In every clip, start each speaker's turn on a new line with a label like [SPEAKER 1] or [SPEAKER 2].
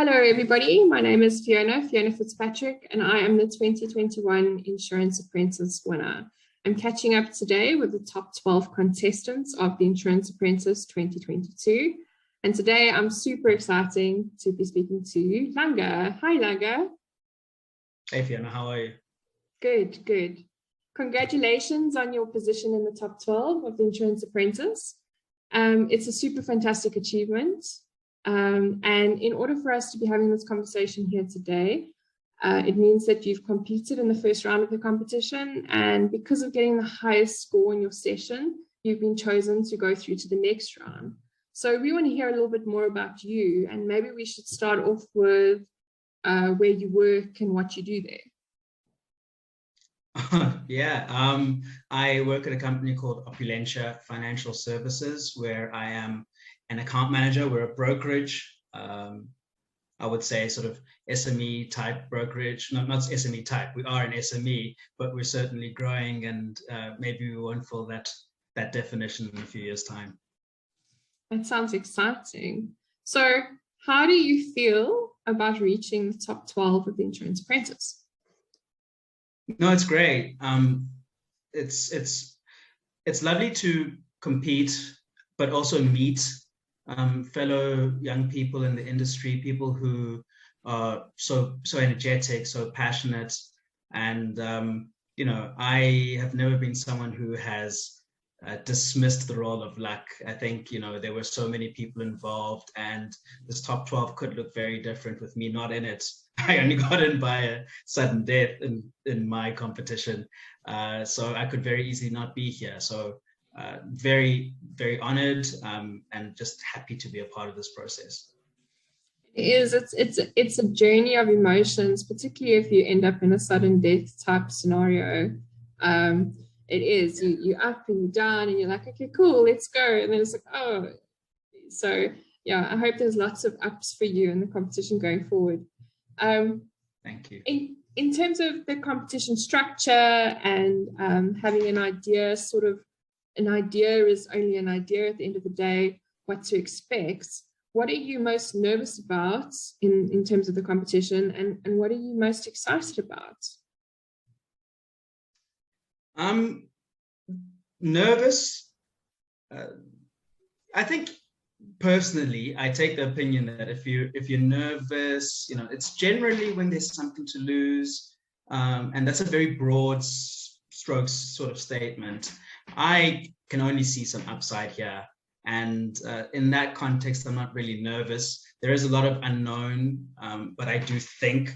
[SPEAKER 1] Hello, everybody. My name is Fiona Fitzpatrick, and I am the 2021 Insurance Apprentice winner. I'm catching up today with the top 12 contestants of the Insurance Apprentice 2022. And today I'm super excited to be speaking to Langa. Hi, Langa.
[SPEAKER 2] Hey, Fiona, how are you?
[SPEAKER 1] Good, good. Congratulations on your position in the top 12 of the Insurance Apprentice. It's a super fantastic achievement. And in order for us to be having this conversation here today, it means that you've competed in the first round of the competition, and because of getting the highest score in your session, you've been chosen to go through to the next round. So we want to hear a little bit more about you, and maybe we should start off with where you work and what you do there.
[SPEAKER 2] I work at a company called Opulentia Financial Services, where I am an account manager. We're a brokerage. I would say sort of SME type brokerage. Not SME type. We are an SME, but we're certainly growing, and maybe we won't fill that definition in a few years' time.
[SPEAKER 1] That sounds exciting. So, how do you feel about reaching the top 12 of the Insurance Apprentice?
[SPEAKER 2] No, it's great. It's lovely to compete, but also meet fellow young people in the industry, people who are so energetic, so passionate. And I have never been someone who has dismissed the role of luck. I think there were so many people involved, and this top 12 could look very different with me not in it. I only got in by a sudden death in my competition, so I could very easily not be here. So very, very honored, and just happy to be a part of this process.
[SPEAKER 1] It's a journey of emotions, particularly if you end up in a sudden death type scenario. It is, you're up and you're down and you're like, okay, cool, let's go. And then it's like, oh. So yeah, I hope there's lots of ups for you in the competition going forward.
[SPEAKER 2] Thank you.
[SPEAKER 1] In terms of the competition structure and having an idea, an idea is only an idea at the end of the day, what to expect. What are you most nervous about in terms of the competition, and what are you most excited about?
[SPEAKER 2] I'm nervous. I think personally, I take the opinion that if you're nervous, it's generally when there's something to lose, and that's a very broad strokes sort of statement. I can only see some upside here, and in that context, I'm not really nervous. There is a lot of unknown, but I do think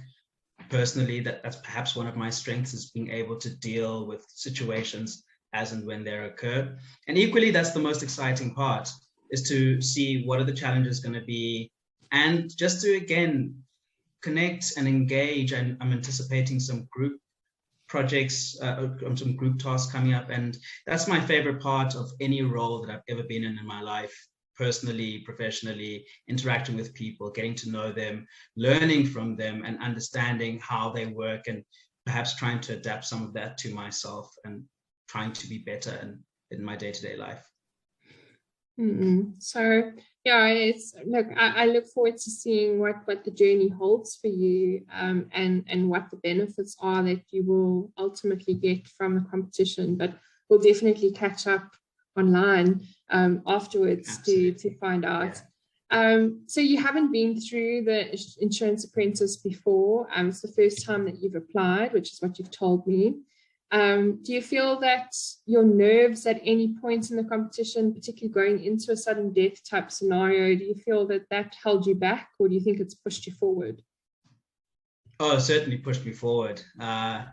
[SPEAKER 2] personally that's perhaps one of my strengths, is being able to deal with situations as and when they occur. And equally, that's the most exciting part, is to see what are the challenges going to be, and just to again connect and engage. And I'm anticipating some group projects, some group tasks coming up, and that's my favorite part of any role that I've ever been in my life, personally, professionally, interacting with people, getting to know them, learning from them, and understanding how they work, and perhaps trying to adapt some of that to myself and trying to be better in my day-to-day life.
[SPEAKER 1] So yeah, I look forward to seeing what the journey holds for you, and what the benefits are that you will ultimately get from the competition. But we'll definitely catch up online afterwards to find out. Yeah. So you haven't been through the Insurance Apprentice before. It's the first time that you've applied, which is what you've told me. Do you feel that your nerves at any point in the competition, particularly going into a sudden death type scenario, do you feel that held you back, or do you think it's pushed you forward?
[SPEAKER 2] Oh, it certainly pushed me forward. I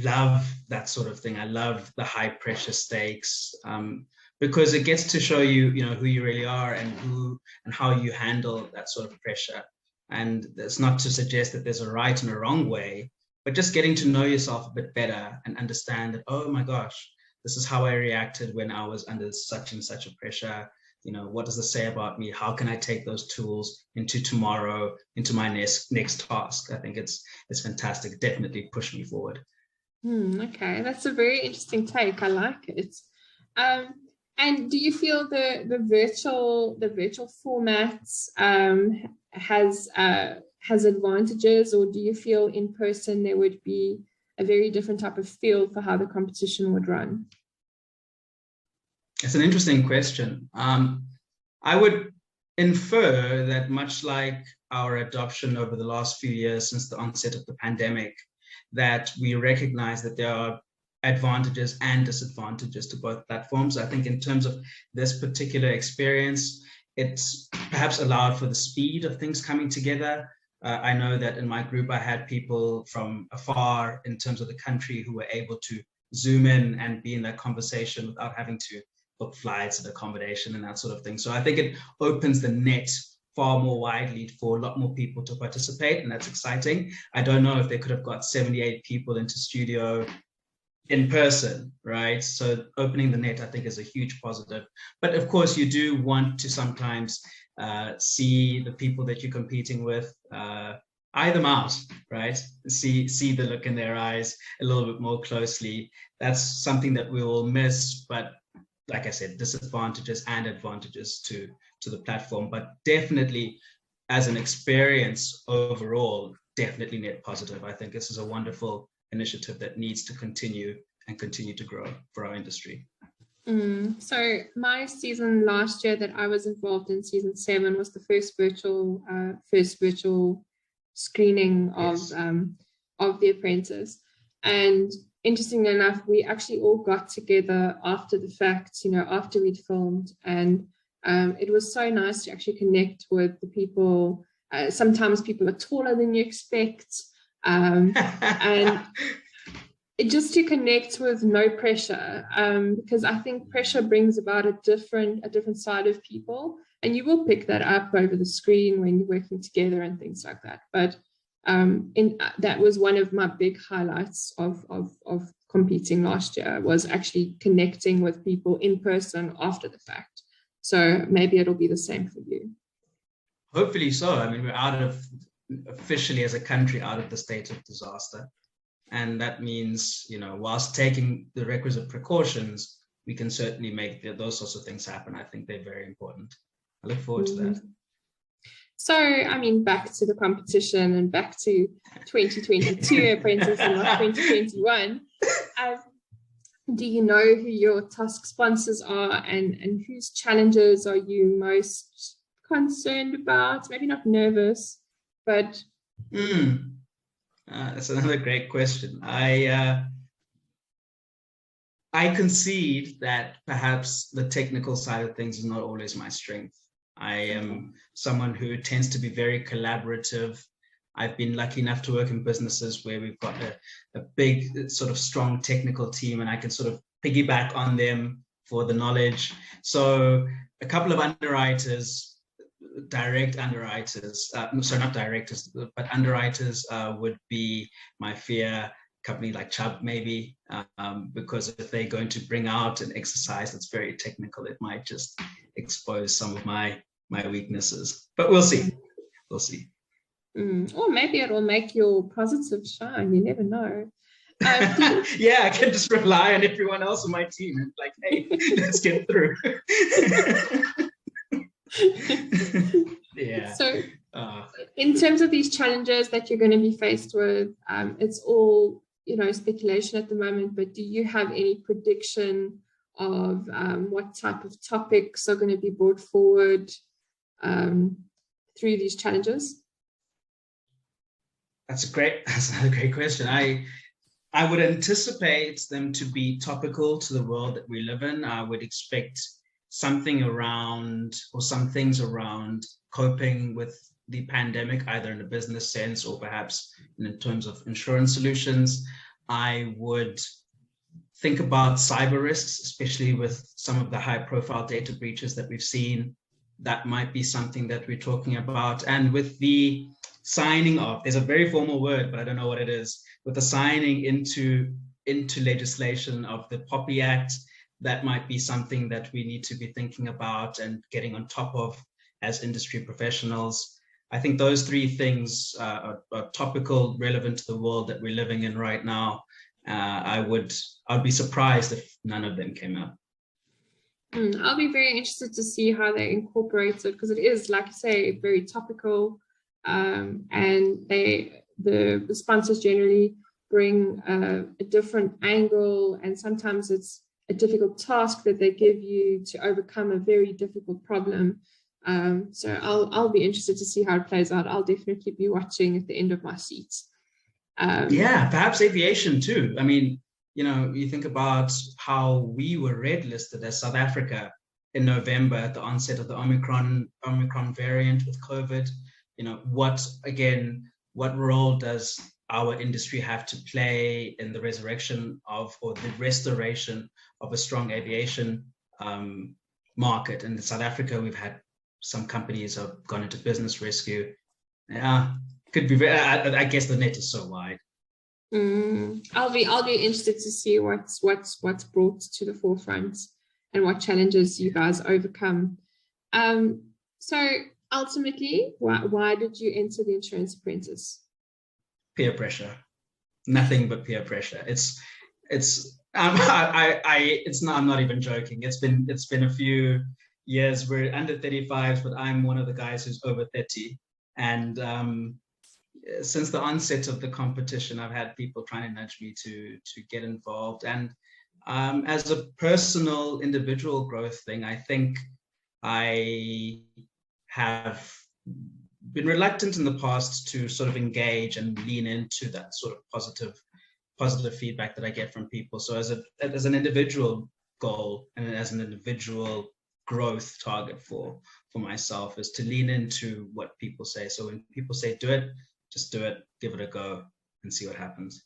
[SPEAKER 2] love that sort of thing. I love the high pressure stakes, because it gets to show you, who you really are, and how you handle that sort of pressure. And it's not to suggest that there's a right and a wrong way, but just getting to know yourself a bit better and understand that, oh my gosh, this is how I reacted when I was under such and such a pressure. What does this say about me? How can I take those tools into tomorrow, into my next task? I think it's fantastic. Definitely push me forward.
[SPEAKER 1] Okay, that's a very interesting take. I like it. And do you feel the virtual formats has advantages, or do you feel in person there would be a very different type of feel for how the competition would run?
[SPEAKER 2] It's an interesting question. I would infer that much like our adoption over the last few years since the onset of the pandemic, that we recognize that there are advantages and disadvantages to both platforms. I think in terms of this particular experience, it's perhaps allowed for the speed of things coming together. I know that in my group, I had people from afar in terms of the country who were able to Zoom in and be in that conversation without having to book flights and accommodation and that sort of thing. So I think it opens the net far more widely for a lot more people to participate, and that's exciting. I don't know if they could have got 78 people into studio in person, right? So opening the net, I think, is a huge positive. But of course, you do want to sometimes see the people that you're competing with, eye them out, right? See the look in their eyes a little bit more closely. That's something that we will miss, but like I said, disadvantages and advantages to the platform, but definitely as an experience overall, definitely net positive. I think this is a wonderful initiative that needs to continue to grow for our industry.
[SPEAKER 1] So my season last year that I was involved in, season 7, was the first virtual screening of The Apprentice. And interestingly enough, we actually all got together after the fact, after we'd filmed, and it was so nice to actually connect with the people. Sometimes people are taller than you expect, and just to connect with no pressure, because I think pressure brings about a different side of people, and you will pick that up over the screen when you're working together and things like that. But that was one of my big highlights of competing last year, was actually connecting with people in person after the fact. So maybe it'll be the same for you.
[SPEAKER 2] Hopefully so. I mean, we're officially as a country out of the state of disaster. And that means, whilst taking the requisite precautions, we can certainly make those sorts of things happen. I think they're very important. I look forward to that.
[SPEAKER 1] So, I mean, back to the competition and back to 2022 Apprentice and not 2021. Do you know who your task sponsors are, and whose challenges are you most concerned about? Maybe not nervous, but...
[SPEAKER 2] That's another great question. I concede that perhaps the technical side of things is not always my strength. I am someone who tends to be very collaborative. I've been lucky enough to work in businesses where we've got a big, sort of strong technical team, and I can sort of piggyback on them for the knowledge. So a couple of underwriters, direct underwriters, sorry, not directors, but underwriters would be my fear. Company like Chubb, maybe, because if they're going to bring out an exercise that's very technical, it might just expose some of my weaknesses. But we'll see. We'll see.
[SPEAKER 1] Or maybe it will make your positive shine. You never know.
[SPEAKER 2] Yeah, I can just rely on everyone else on my team and like, hey, let's get through. Yeah.
[SPEAKER 1] So, in terms of these challenges that you're going to be faced with, it's all speculation at the moment. But do you have any prediction of what type of topics are going to be brought forward through these challenges?
[SPEAKER 2] That's another great question. I would anticipate them to be topical to the world that we live in. I would expect something around, or some things around, coping with the pandemic, either in a business sense or perhaps in terms of insurance solutions. I would think about cyber risks, especially with some of the high-profile data breaches that we've seen. That might be something that we're talking about. And with the signing of, there's a very formal word, but I don't know what it is, with the signing into legislation of the Poppy Act, that might be something that we need to be thinking about and getting on top of as industry professionals. I think those three things are topical, relevant to the world that we're living in right now. I'd be surprised if none of them came up.
[SPEAKER 1] I'll be very interested to see how they incorporate it, because it is, like you say, very topical, and the sponsors generally bring a different angle, and sometimes it's a difficult task that they give you to overcome a very difficult problem. So I'll be interested to see how it plays out. I'll definitely be watching at the end of my seats.
[SPEAKER 2] Yeah, perhaps aviation too. I mean, you think about how we were red listed as South Africa in November at the onset of the Omicron variant with COVID. What role does our industry have to play in the resurrection of, or the restoration of, a strong aviation market? And in South Africa, we've had some companies have gone into business rescue. Yeah, could be. I guess the net is so wide.
[SPEAKER 1] I'll be interested to see what's brought to the forefront and what challenges you guys overcome. So ultimately, why did you enter the Insurance Apprentice?
[SPEAKER 2] Peer pressure, nothing but peer pressure. I'm not even joking. It's been a few years. We're under 35s, but I'm one of the guys who's over 30, and since the onset of the competition, I've had people trying to nudge me to get involved. And as a personal individual growth thing, I think I have been reluctant in the past to sort of engage and lean into that sort of positive feedback that I get from people. So as an individual goal and as an individual growth target for myself is to lean into what people say. So when people say do it, just do it, give it a go, and see what happens.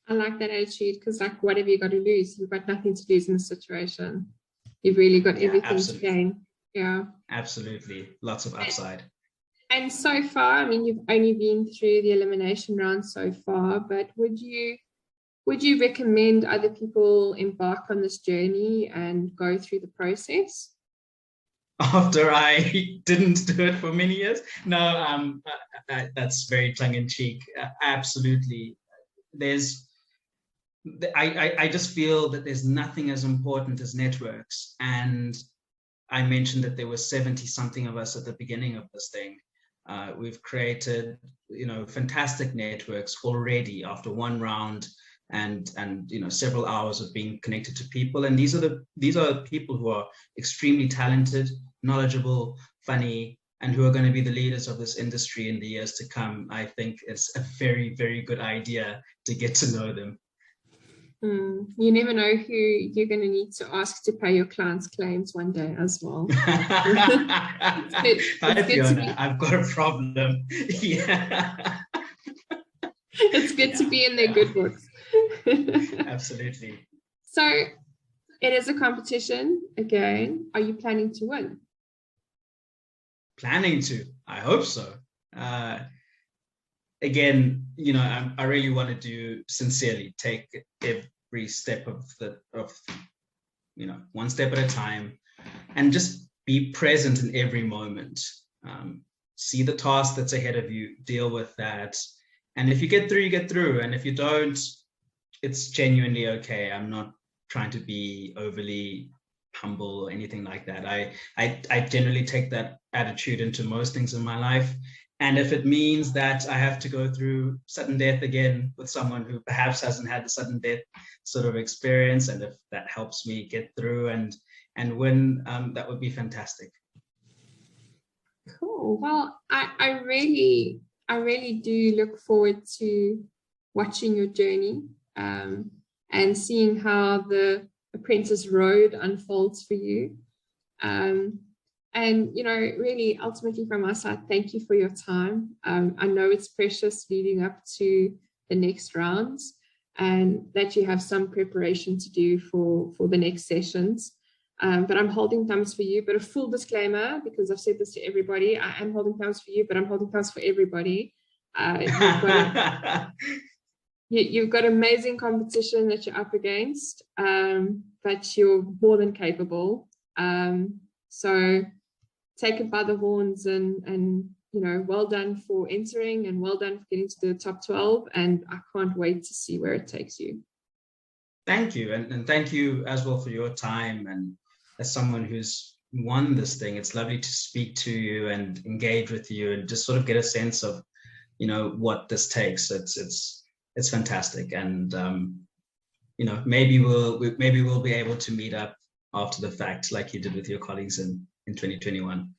[SPEAKER 1] I like that attitude, because what have you got to lose? You've got nothing to lose in this situation. You've really got everything to gain. Yeah, absolutely,
[SPEAKER 2] lots of upside.
[SPEAKER 1] And so far, I mean, you've only been through the elimination round so far, but would you recommend other people embark on this journey and go through the process?
[SPEAKER 2] After I didn't do it for many years? No, that's very tongue-in-cheek. Absolutely. I just feel that there's nothing as important as networks. And I mentioned that there were 70-something of us at the beginning of this thing. We've created, fantastic networks already after one round, and several hours of being connected to people. And these are people who are extremely talented, knowledgeable, funny, and who are going to be the leaders of this industry in the years to come. I think it's a very, very good idea to get to know them.
[SPEAKER 1] You never know who you're going to need to ask to pay your clients' claims one day as well.
[SPEAKER 2] Hi, Fiona. I've got a problem. Yeah.
[SPEAKER 1] It's good to be in their good books.
[SPEAKER 2] Absolutely.
[SPEAKER 1] So it is a competition again. Are you planning to win?
[SPEAKER 2] Planning to. I hope so. Again, I really want to sincerely take every step of one step at a time, and just be present in every moment. See the task that's ahead of you, deal with that. And if you get through, you get through. And if you don't, it's genuinely okay. I'm not trying to be overly humble or anything like that. I generally take that attitude into most things in my life. And if it means that I have to go through sudden death again with someone who perhaps hasn't had the sudden death sort of experience, and if that helps me get through and win, that would be fantastic.
[SPEAKER 1] Cool. Well, I really do look forward to watching your journey, and seeing how the Apprentice road unfolds for you. And, really, ultimately from my side, thank you for your time. I know it's precious leading up to the next rounds, and that you have some preparation to do for the next sessions. But I'm holding thumbs for you. But a full disclaimer, because I've said this to everybody, I am holding thumbs for you, but I'm holding thumbs for everybody. You've got amazing competition that you're up against, but you're more than capable. So take it by the horns, and well done for entering, and well done for getting to the top 12. And I can't wait to see where it takes you.
[SPEAKER 2] Thank you. And thank you as well for your time. And as someone who's won this thing, it's lovely to speak to you and engage with you and just sort of get a sense of, what this takes. It's fantastic. And, maybe we'll be able to meet up after the fact, like you did with your colleagues in 2021.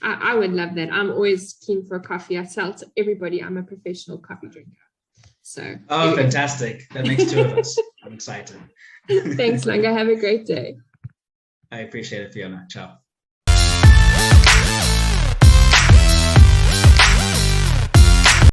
[SPEAKER 1] I would love that. I'm always keen for a coffee. I tell to everybody I'm a professional coffee drinker. So.
[SPEAKER 2] Oh, fantastic. That makes two of us. I'm excited.
[SPEAKER 1] Thanks, Langa. Have a great day.
[SPEAKER 2] I appreciate it, Fiona. Ciao.